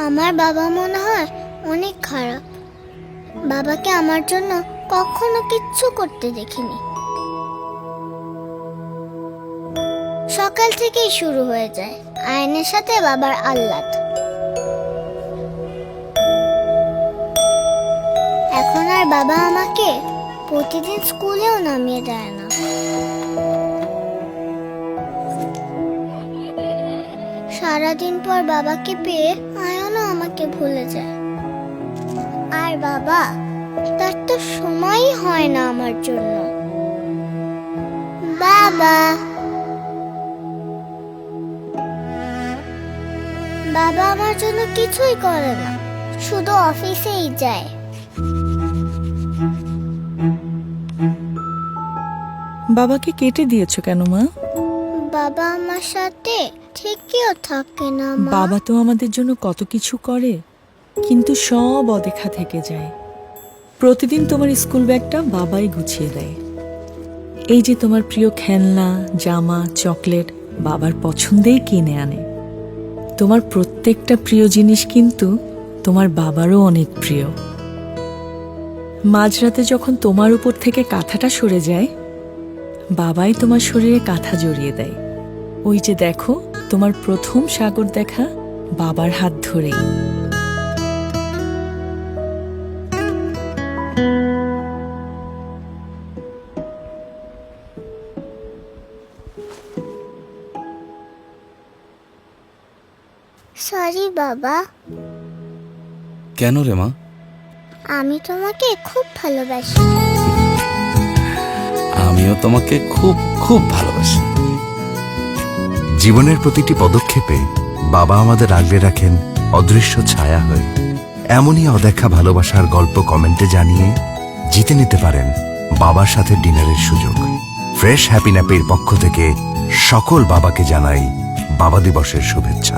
আমার বাবা মনে হয় অনেক খারাপ। বাবাকে আমার জন্য কখনো কিচ্ছু করতে দেখিনি। সকাল থেকেই শুরু হয়ে যায় আয়নের সাথে বাবার আহ্লাদ। এখন আর বাবা আমাকে প্রতিদিন স্কুলেও নামিয়ে দেয় না। সারাদিন পর বাবাকে পেয়ে আয়নও আমাকে ভুলে যায়। আর বাবা, তার তো সময়ই হয় না আমার জন্য। বাবা বাবা আমার জন্য কিছুই করে না, শুধু অফিসেই যায়। বাবাকে কেটে দিয়েছো কেন মা? বাবা আমার সাথে ঠিকইও থাকে না মা। বাবা তো আমাদের জন্য কত কিছু করে, কিন্তু সব অদেখা থেকে যায়। প্রতিদিন তোমার স্কুল ব্যাগটা বাবাই গুছিয়ে দেয়। এই যে তোমার প্রিয় খেলনা, জামা, চকলেট বাবার পছন্দেই কিনে আনে। তোমার প্রত্যেকটা প্রিয় জিনিস কিন্তু তোমার বাবারও অনেক প্রিয়। মাঝরাতে যখন তোমার উপর থেকে কাঁথাটা সরে যায়, বাবাই তোমার শরীরে কাঁথা জড়িয়ে দেয়। ওই যে দেখো, তোমার প্রথম সাগর দেখা বাবার হাত ধরেই। সরি বাবা, কেন রে মা? আমি তোমাকে খুব ভালোবাসি। আমিও তোমাকে খুব খুব ভালোবাসি। জীবনের প্রতিটি পদক্ষেপে বাবা আমাদের আগলে রাখেন অদৃশ্য ছায়া হয়ে। এমনই অদেখা ভালোবাসার গল্প কমেন্টে জানিয়ে জিতে নিতে পারেন বাবার সাথে ডিনারের সুযোগ। ফ্রেশ হ্যাপি ন্যাপের পক্ষ থেকে সকল বাবাকে জানাই বাবা দিবসের শুভেচ্ছা।